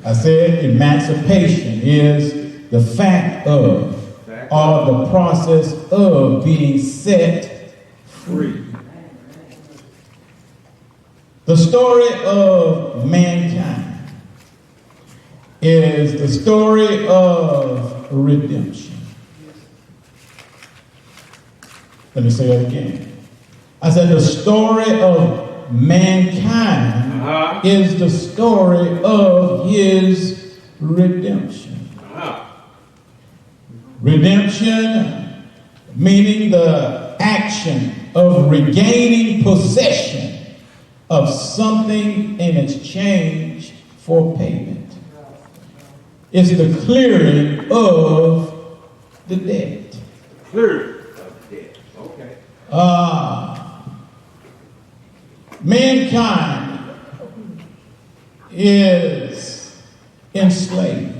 I said emancipation is the fact of, or the process of being set free. The story of mankind is the story of redemption. Let me say that again. I said the story of mankind is the story of his redemption. Redemption meaning the action of regaining possession of something in exchange for payment. It's the clearing of the debt. Clearing of the debt. Okay. Mankind is enslaved.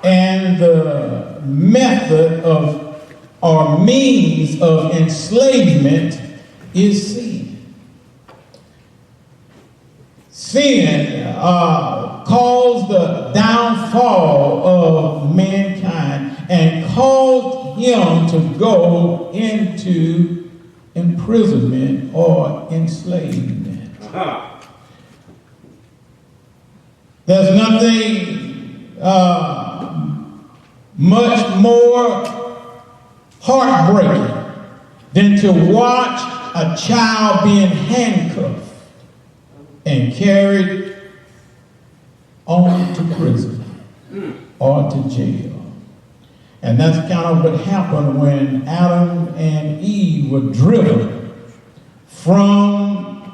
And the method of or means of enslavement is sin. Sin caused the downfall of mankind and caused him to go into imprisonment or enslavement. There's nothing much more heartbreaking than to watch a child being handcuffed and carried on to prison or to jail. And that's kind of what happened when Adam and Eve were driven from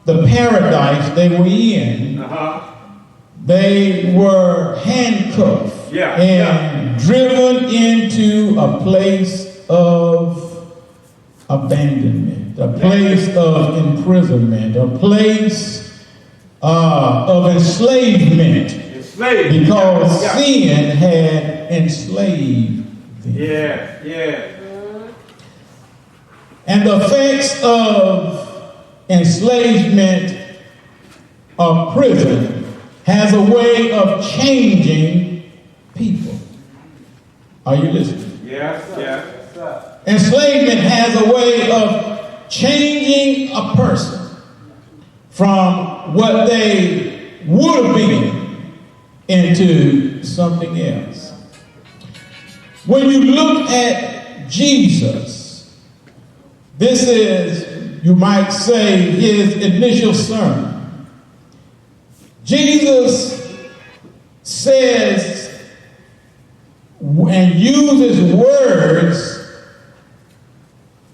the paradise they were in. They were handcuffed and driven into a place of abandonment, a place of imprisonment, a place of enslavement, because sin had enslaved them. And the effects of enslavement or prison has a way of changing people. Are you listening? Yes. Enslavement has a way of changing a person from what they would have been into something else. When you look at Jesus, this is, you might say, his initial sermon. Jesus says and uses words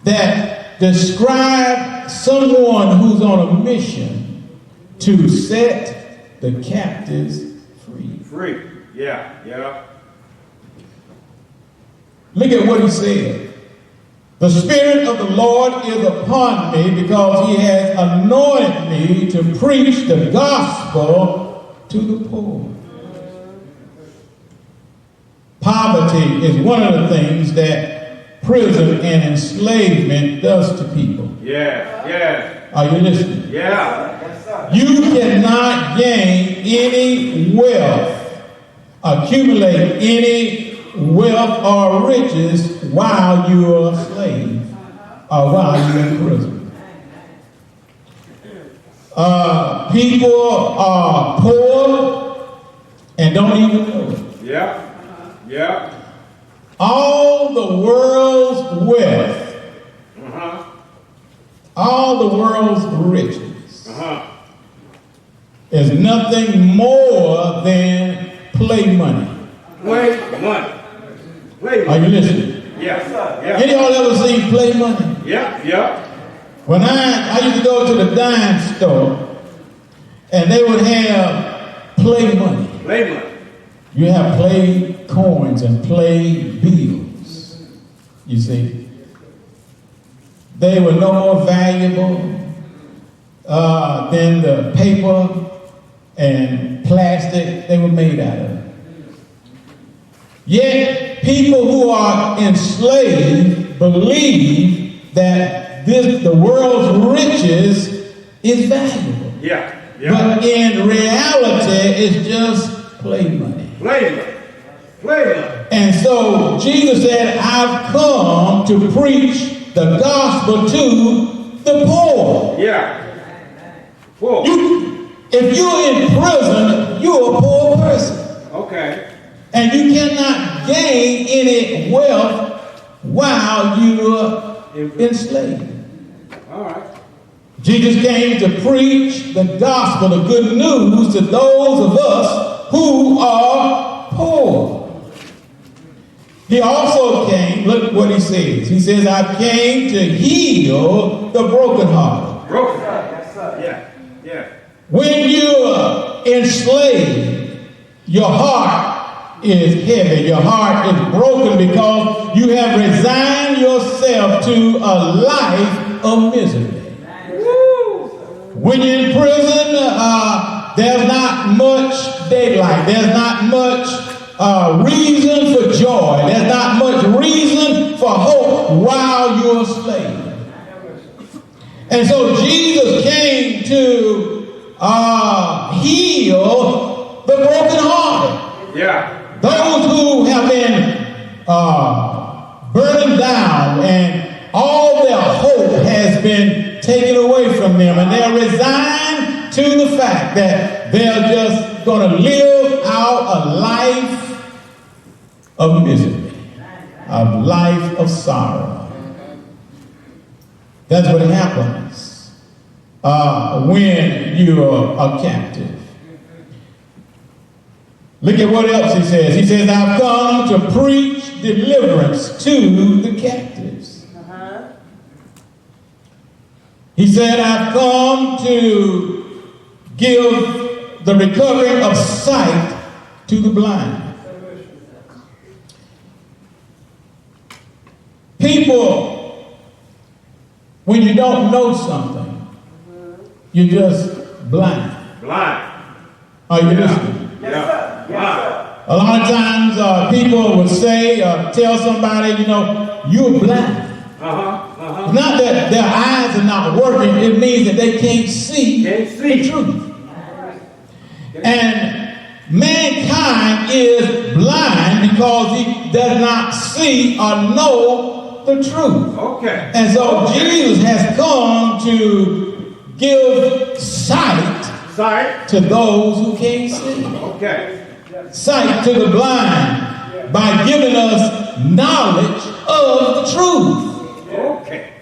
that describe someone who's on a mission to set the captives free. Yeah. Look at what he said. The Spirit of the Lord is upon me because he has anointed me to preach the gospel to the poor. Poverty is one of the things that prison and enslavement does to people. Yeah. Are you listening? Yeah. You cannot gain any wealth, accumulate any wealth or riches while you're a slave or while you're in prison. People are poor and don't even know it. Yeah. All the world's wealth, all the world's riches is nothing more than play money. Play money. Are you listening? Yeah. Any of y'all ever seen play money? Yeah. When I used to go to the dime store, and they would have play money. You have play coins and play bills, you see. They were no more valuable than the paper and plastic they were made out of. Yet, people who are enslaved believe that the world's riches is valuable. Yeah. Yeah. But in reality, it's just play money. Play money. Play money. And so Jesus said, I've come to preach the gospel to the poor. Yeah. Poor. If you're in prison, you're a poor person. Okay. And you cannot gain any wealth while you're enslaved. All right. Jesus came to preach the gospel, the good news to those of us who are poor. He also came, look what he says. He says, I came to heal the brokenhearted. Broken. Yes, sir. Yeah. Yeah. When you're enslaved, your heart is heavy. Your heart is broken because you have resigned yourself to a life of misery. When you're in prison, there's not much daylight. There's not much reason for joy. There's not much reason for hope while you're a slave. And so Jesus came to heal the brokenhearted. Yeah. Those who have been burdened down and all their hope has been taken away from them, and they're resigned to the fact that they're just going to live out a life of misery, a life of sorrow. That's what happens when you're a captive. Look at what else he says. He says, I've come to preach deliverance to the captives. He said, I've come to give the recovery of sight to the blind. People, when you don't know something, you're just blind. Blind. Are you listening? Yes, sir. Blind. A lot of times people would say, tell somebody, you're blind. It's not that their eyes are not working, it means that they can't see the truth. And mankind is blind because he does not see or know the truth. Okay. And so Jesus has come to give sight to those who can't see. Okay. Sight to the blind by giving us knowledge of the truth. Okay.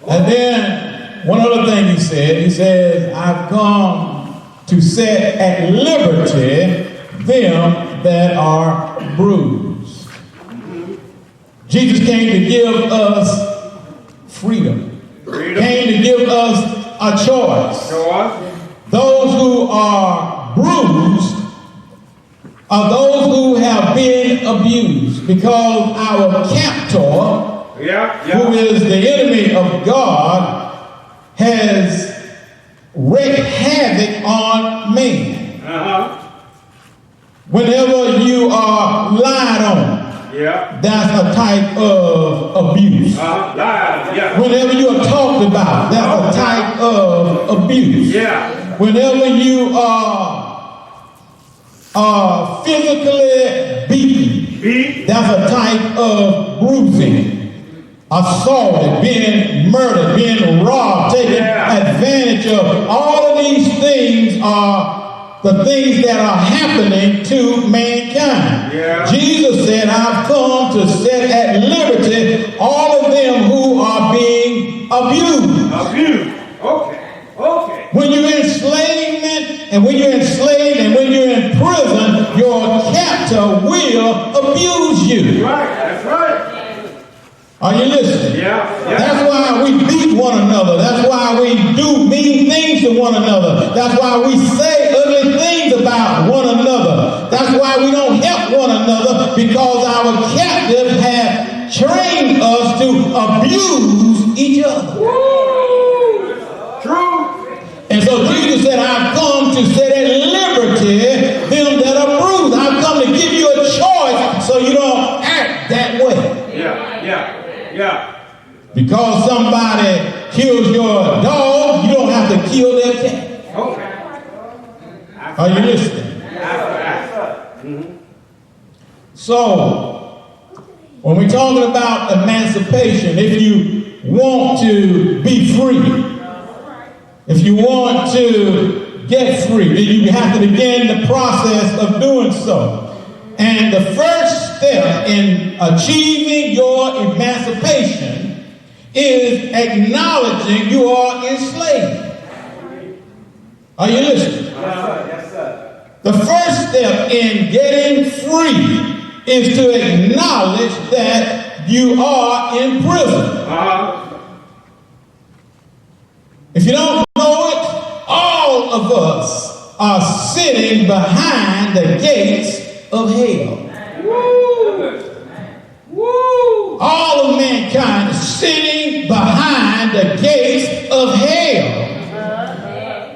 And then one other thing he says, I've come to set at liberty them that are bruised. Jesus came to give us freedom. Came to give us a choice. Those who are bruised are those who have been abused, because our captor, who is the enemy of God, has wreaked havoc on man. Whenever you are lied on, that's a type of abuse. Whenever you are talked about, that's a type of abuse. Whenever you are physically beaten, that's a type of bruising. Assaulted, being murdered, being robbed, taken advantage of. All of these things are the things that are happening to mankind. Jesus said, I've come to set at liberty all of them who are being abused. Okay. When you're in enslavement, and when you're enslaved, and when you're in prison, your captor will abuse you. That's right. Are you listening? Yeah. That's why we beat one another. That's why we do mean things to one another. That's why we say ugly things about one another. That's why we don't help one another, because our captives have trained us to abuse each other. Woo! True. And so Jesus said, I've come to set at liberty them that are bruised. I've come to give you a choice so you don't act that way. Yeah. Because somebody kills your dog, you don't have to kill their cat. Are you listening? So, when we're talking about emancipation, if you want to be free, if you want to get free, then you have to begin the process of doing so. And the first step in achieving your emancipation is acknowledging you are enslaved. Are you listening? Yes, sir. The first step in getting free is to acknowledge that you are in prison. If you don't know it, all of us are sitting behind the gates of hell. All of mankind is sitting behind the gates of hell.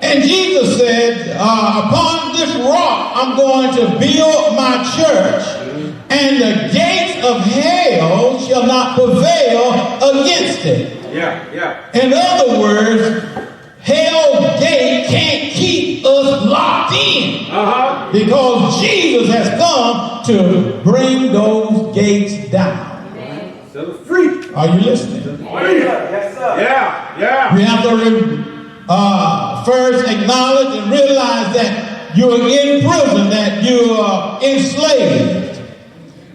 And Jesus said, upon this rock I'm going to build my church, and the gates of hell shall not prevail against it. In other words, hell gate can't keep us locked in. Because Jesus has come to bring those gates down. So free. Are you listening? Yes, sir. Yeah. We have to first acknowledge and realize that you're in prison, that you are enslaved.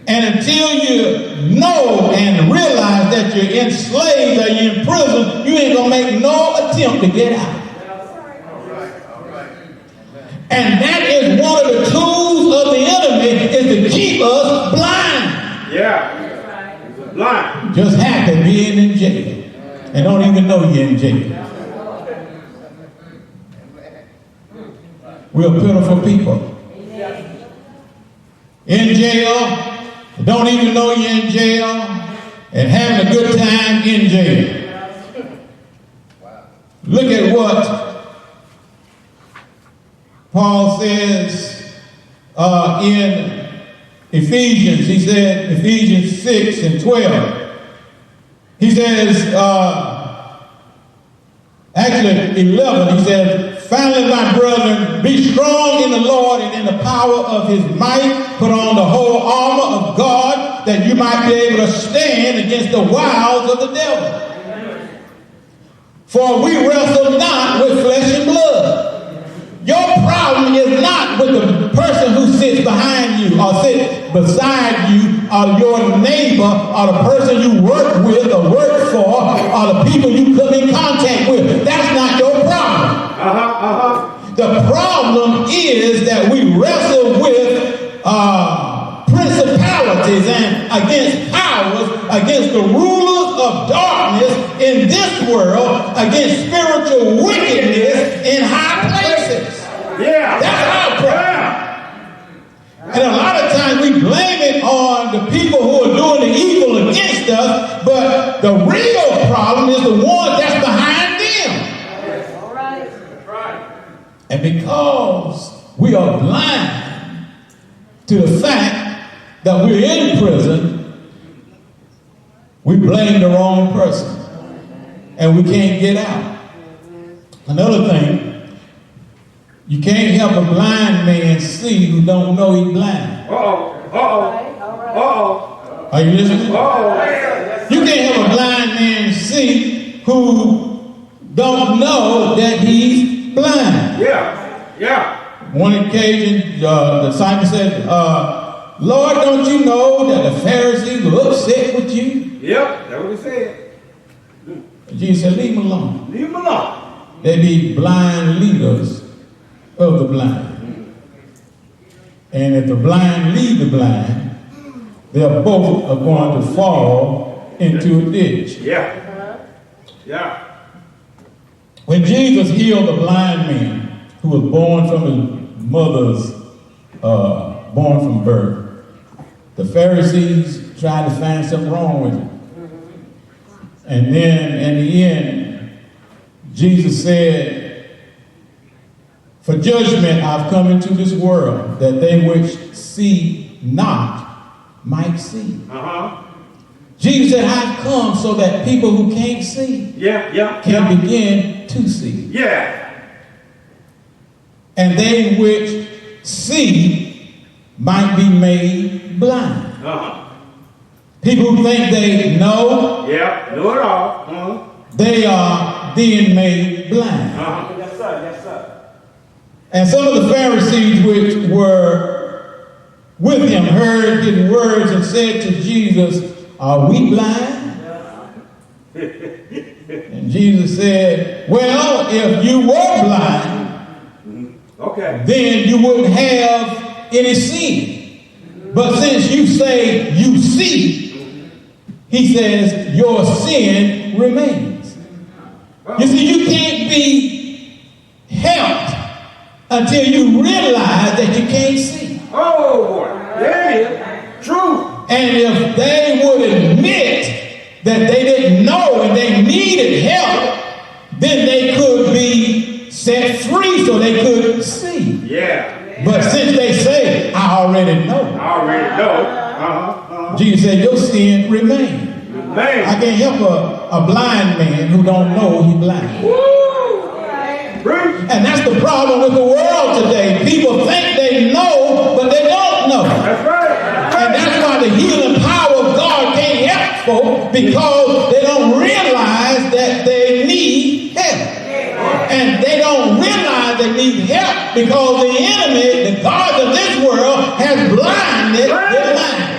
And until you know and realize that you're enslaved or you're in prison, you ain't gonna make no attempt to get out. And that is one of the tools of the enemy, is to keep us blind. Blind. Just happy being in jail and don't even know you're in jail. We're pitiful people. In jail, don't even know you're in jail, and having a good time in jail. Look at what Paul says in Ephesians. He said, Ephesians 6 and 12. He says, actually 11, he says, finally, my brethren, be strong in the Lord and in the power of his might. Put on the whole armor of God, that you might be able to stand against the wiles of the devil. For we wrestle not with flesh and blood. Your problem is not with the person who sits behind you or sits beside you or your neighbor or the person you work with or work for or the people you come in contact with. That's not your problem. The problem is that we wrestle with principalities and against powers, against the rulers of darkness in this world, against spiritual wickedness in high places. That's our problem. And a lot of times we blame it on the people who are doing the evil against us, but the real problem is the one that's behind them. All right. That's right. And because we are blind to the fact that we're in prison, we blame the wrong person. And we can't get out. Another thing, you can't help a blind man see who don't know he's blind. Are you listening? You can't help a blind man see who don't know that he's blind. One occasion, the disciple said, Lord, don't you know that the Pharisees were upset with you? That's what he said. Jesus said, leave them alone. Leave him alone. They be blind leaders of the blind. And if the blind lead the blind, they both are going to fall into a ditch. When Jesus healed the blind man who was born from his mother's, born from birth, the Pharisees tried to find something wrong with him. And then in the end, Jesus said, for judgment I've come into this world, that they which see not might see. Jesus said, I've come so that people who can't see can begin to see. and they which see might be made blind. People who think they know, know it all. They are being made blind. Yes, sir. Yes, sir. And some of the Pharisees which were with him heard his words and said to Jesus, "Are we blind?" And Jesus said, "Well, if you were blind, then you wouldn't have any sin. But since you say you see," he says, "your sin remains." You see, you can't be helped until you realize that you can't see. Oh, boy. There it is. True. And if they would admit that they didn't know and they needed help, then they could be set free so they could see. Yeah. But since they say, "I already know," Jesus said, "your sin remains." I can't help a blind man who don't know he's blind. And that's the problem with the world today. People think they know, but they don't know. That's right. And that's why the healing power of God can't help folk, because they don't realize that they need help. And they don't realize they need help because the enemy, the God of this world, has blinded their mind.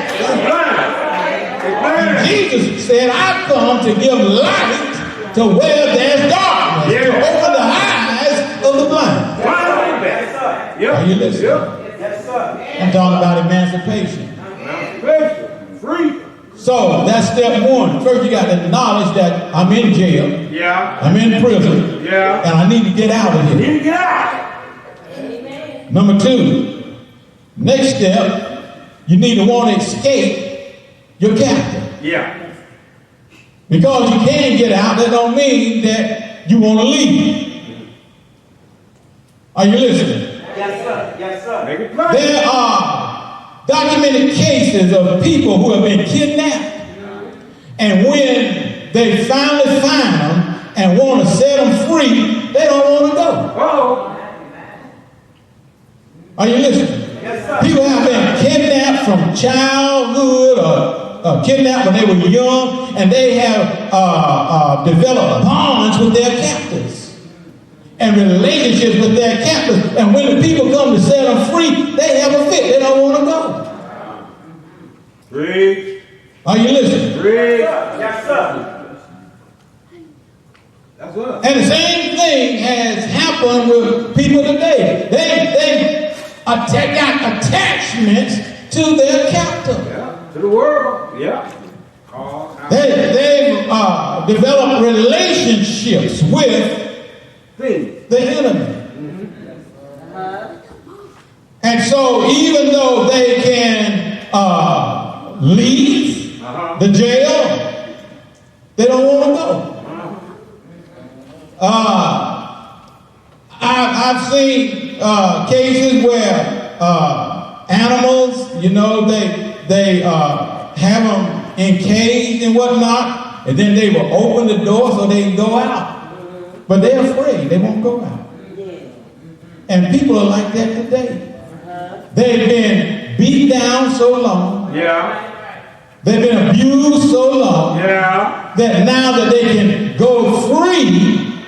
And Jesus said, "I've come to give light to where there's darkness, to open the eyes of the blind." Are you listening? Yes, sir. I'm talking about emancipation. Free. So that's step one. First, you got to acknowledge that I'm in jail. Yeah. I'm in prison. Yeah. And I need to get out of here. Need to get out. Number two, next step, you need to want to escape your captor. Yeah. Because you can get out, that don't mean that you want to leave. Are you listening? Yes, sir. Yes, sir. Make it plain. There are documented cases of people who have been kidnapped. And when they finally find them and want to set them free, they don't want to go. Are you listening? Yes, sir. People have been kidnapped from childhood or kidnapped when they were young, and they have developed bonds with their captors and relationships with their captors. And when the people come to set them free, they have a fit. They don't want to go. Preach. Are you listening? Preach. Yes, sir. That's what. And the same thing has happened with people today. They got attachments to their captor. Yeah. To the world. Yeah. They've developed relationships with the enemy. And so even though they can leave the jail, they don't want to go. I've seen cases where animals, they have them encaged and whatnot, and then they will open the door so they can go out. But they're afraid. They won't go out. And people are like that today. They've been beat down so long. Yeah. They've been abused so long. Yeah. That now that they can go free,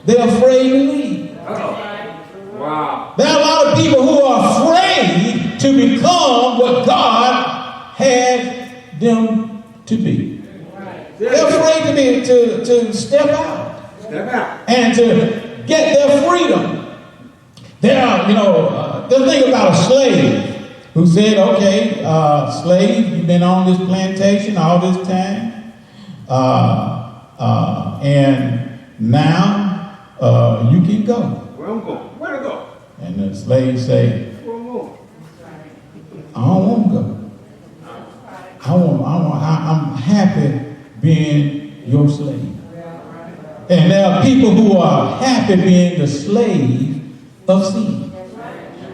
they're afraid to leave. Wow. There are a lot of people who are afraid to become what God had them to be. They're afraid to step out. And to get their freedom. There are, the thing about a slave who said, "Okay, slave, you've been on this plantation all this time, and now you can go." Where I'm going? Where to go? And the slave say, Where I'm going? "I don't want to go. I'm happy being your slave." And there are people who are happy being the slave of sin.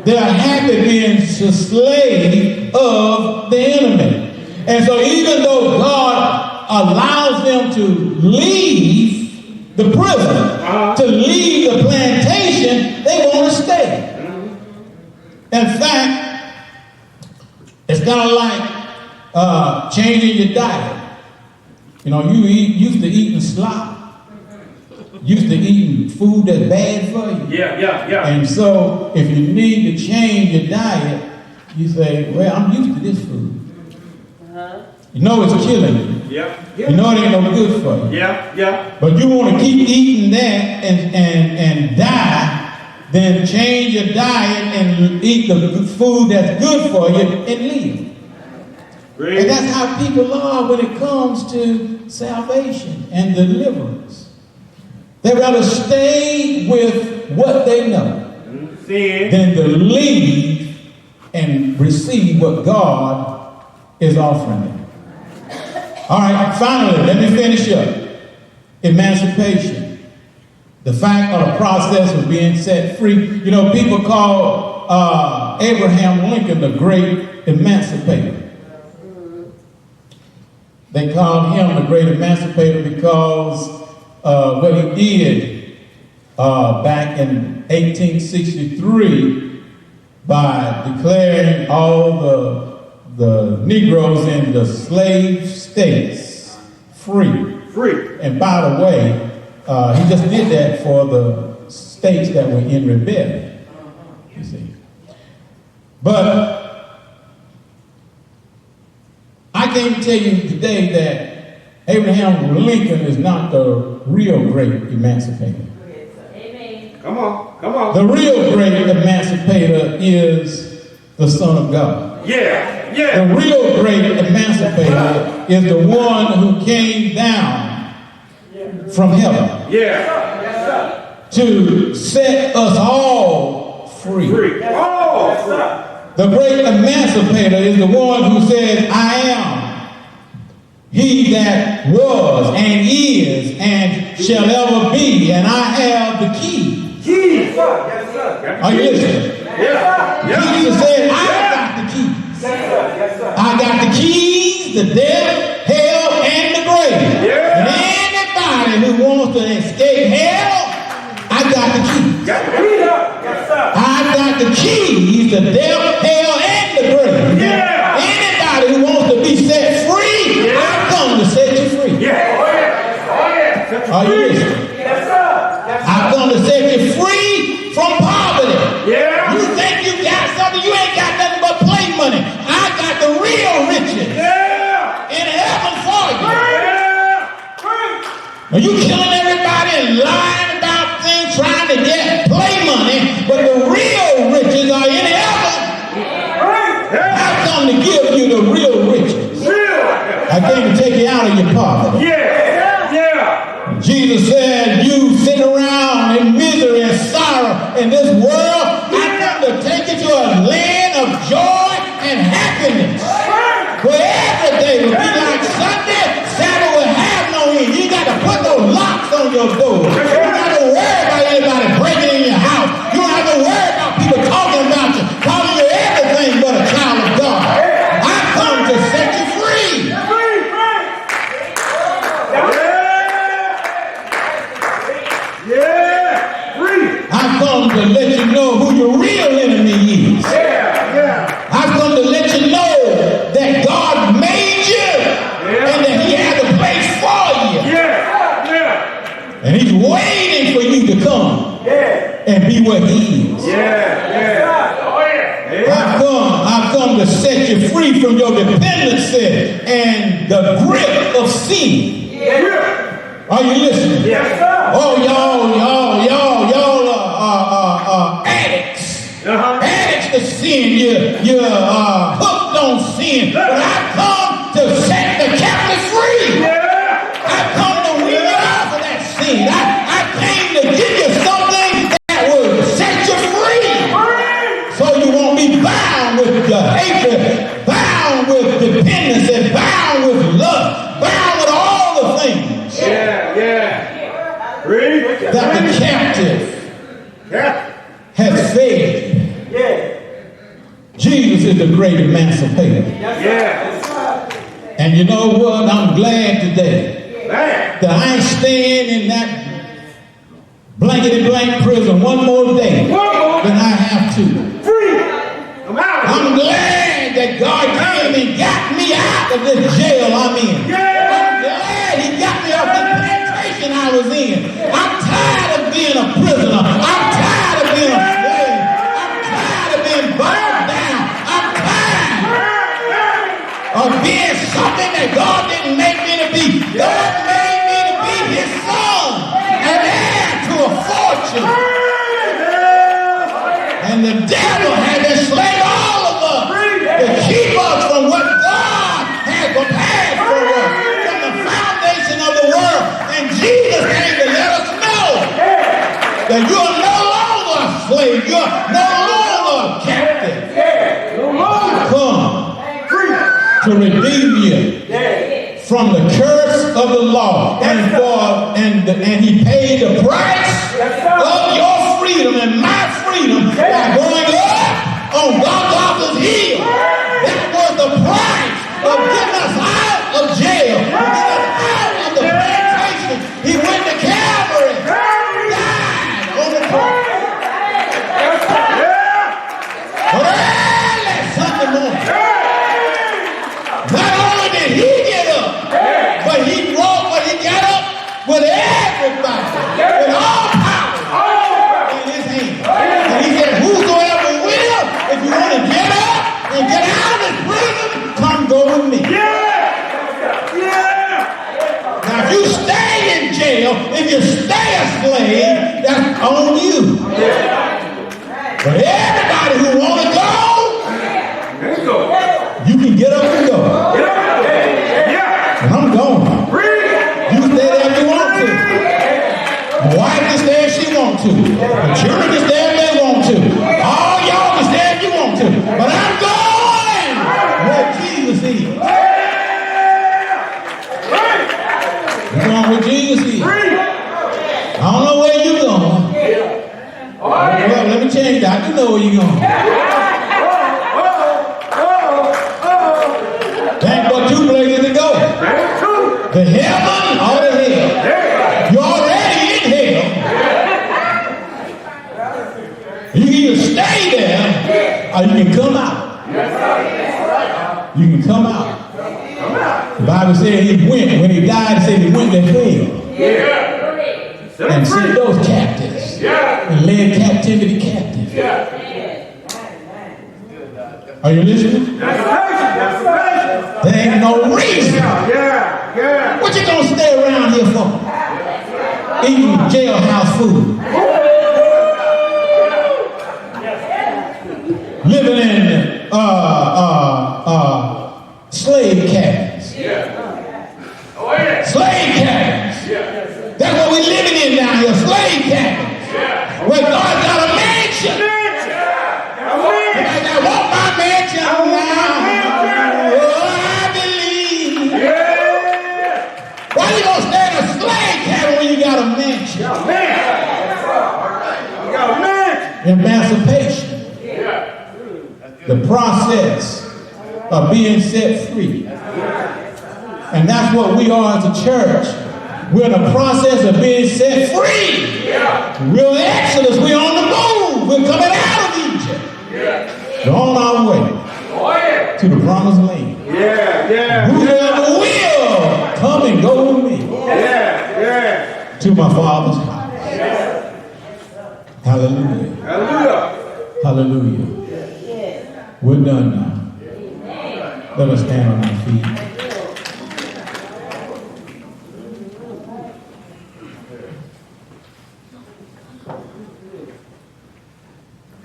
They are happy being the slave of the enemy. And so even though God allows them to leave the prison, to leave the plantation, they want to stay. In fact, it's kind of like changing your diet. You know, you used to eating slop, used to eating food that's bad for you. Yeah. And so if you need to change your diet, you say, well, I'm used to this food. You know it's killing you. You know it ain't no good for you. Yeah. But you want to keep eating that and die, then change your diet and eat the food that's good for you and live. Great. And that's how people are when it comes to salvation and deliverance. They rather stay with what they know than to leave and receive what God is offering them. All right, finally, let me finish up. Emancipation. The fact or the process of being set free. You know, people call Abraham Lincoln the great emancipator. They called him the great emancipator because what he did back in 1863 by declaring all the Negroes in the slave states free. And by the way, he just did that for the states that were in rebellion, you see. But I came to tell you today that Abraham Lincoln is not the real great emancipator. Amen. Come on. The real great emancipator is the Son of God. Yeah. The real great emancipator is the one who came down from heaven. To set us all free. The great emancipator is the one who says, I am he that was and is and shall ever be, and I have the key. Are you listening? Jesus said, I got the keys. I got the keys, the death, hell, and the grave. And anybody who wants to escape hell, I got the keys. I got the keys to death, hell, and the grave. Anybody who wants to be set free, I come to set you free. Are you listening? I come to set you free from poverty. You think you got something, you ain't got nothing but play money. I got the real riches in heaven for you. Are you killing everybody and lying about things, trying to get play money, but the real riches are in heaven. I come to give you the real riches. I came to take you out of your poverty. Jesus said, you sit around in misery and sorrow in this world. I come to take you to a land of joy and happiness, where every day will be like Sunday, Sabbath will have no end. You got to put those locks on your door. You don't have to worry about anybody breaking in your house. You don't have to worry about people talking about you, calling you everything but a child of God. I come to set you free. I've come to let you know who your real enemy is. I've come to let you know that God made you and that He has a place for you. And He's waiting for you to come and be what He is. I've come to set you free from your dependency and the grip of sin. Are you listening? Oh, y'all are addicts. Addicts to sin. You're hooked on sin. But I've come to set the captive free. I've come to wean you off of that sin. I came to give you something that will set you free. So you won't be bound with the hatred, bound with dependency, bound with lust, bound with all the things. That the captive has failed. Jesus is the great emancipator. And you know what? I'm glad today that I ain't staying in that blankety blank prison one more day than I have to. I'm glad that God came and got me out of this jail I'm in. I'm glad he got me off this plantation I was in. I'm tired of being a prisoner. I'm tired of being a slave. I'm tired of being bogged down. I'm tired of being something that God didn't make me to be. God made me to be his son, an heir to a fortune. And the devil had enslaved all of us to keep us from what God had prepared for us from the foundation of the world. And Jesus came to let us know that you are no longer a slave. You are no longer a captive. I come to redeem you from the curse of the law. And he paid the price of your freedom and my freedom by going up on Golgotha's hill. That was the price of getting us out of jail, getting us out of the plantation. He went to Calvary, died on the cross. Early Sunday morning. Not only did he get up, but he got up with everybody, with all power in his hand. And he said, whosoever will, if you want to get up and get out of this prison, come go with me. Now, if you stay in jail, if you stay a slave, that's on you. But everybody who want to go, you can get up and go. And I'm going. You can stay there if you want to. My wife can stay if she wants to. The children can stay if they want to. All y'all can stay if you want to. But I'm going where Jesus is. You're going where Jesus is. I don't know where you're going. Well, let me change that. I do know where you're going. Ain't but two places to go. The heaven or the hell. You're already in hell. You can either stay there or you can come out. You can come out. The Bible said he went, when he died, it said he went to hell. And sent those captives. And led captivity captive. Are you listening? There ain't no reason. What you gonna stay around here for? Eating jailhouse food. Living in slave cabins. Slave cabins. That's what we're living in down here. Slave cabins. Where God got a mansion. I want my mansion now. Oh, I believe. Why you gonna stay in a slave cabin when you got a mansion? Emancipation. The process of being set free. And that's what we are as a church. We're in the process of being set free. We're in Exodus. We're on the move. We're coming out of Egypt. We're on our way to the promised land. Whoever will come and go with me to my Father's house. Hallelujah. Hallelujah. We're done now. Let us stand on our feet.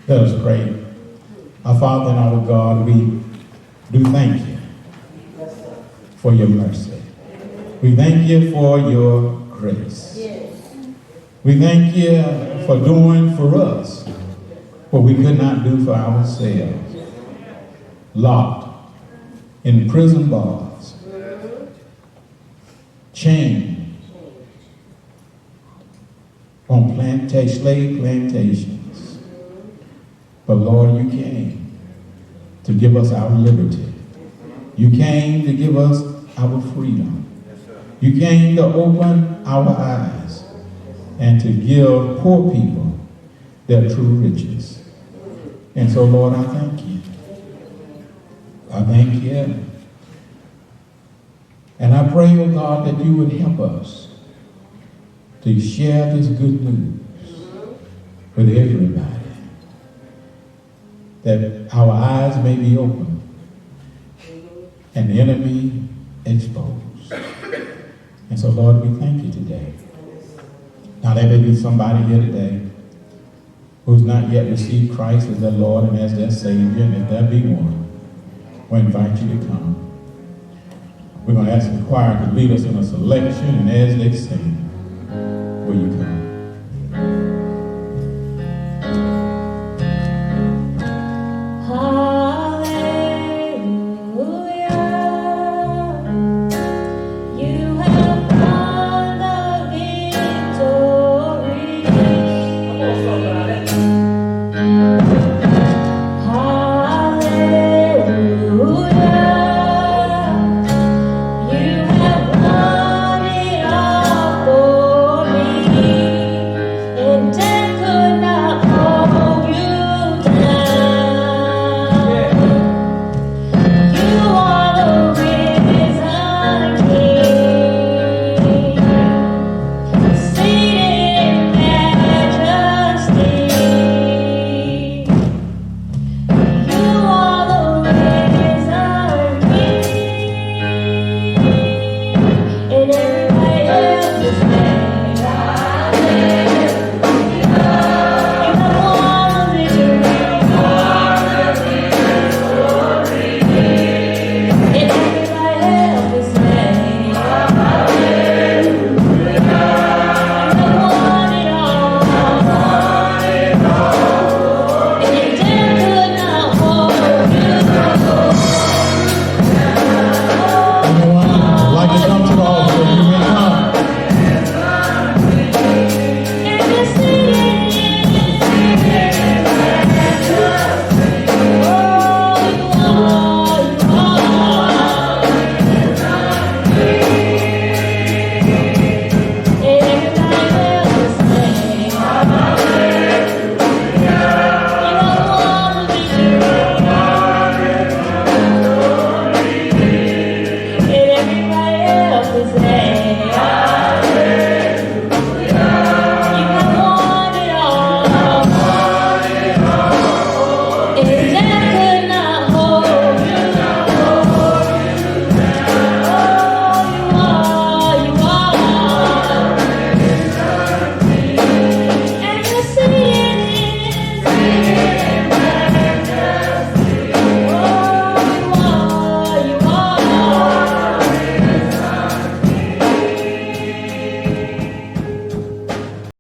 Let us pray. Our Father and our God, we do thank you for your mercy. We thank you for your grace. We thank you for doing for us what we could not do for ourselves. Locked in prison bars, chained on slave plantations. But Lord, you came to give us our liberty. You came to give us our freedom. You came to open our eyes and to give poor people their true riches. And so, Lord, I thank you I thank you. And I pray, oh God, that you would help us to share this good news with everybody. That our eyes may be open and the enemy exposed. And so, Lord, we thank you today. Now, there may be somebody here today who's not yet received Christ as their Lord and as their Savior, and if there be one, we invite you to come. We're going to ask the choir to lead us in a selection, and as they sing, will you come?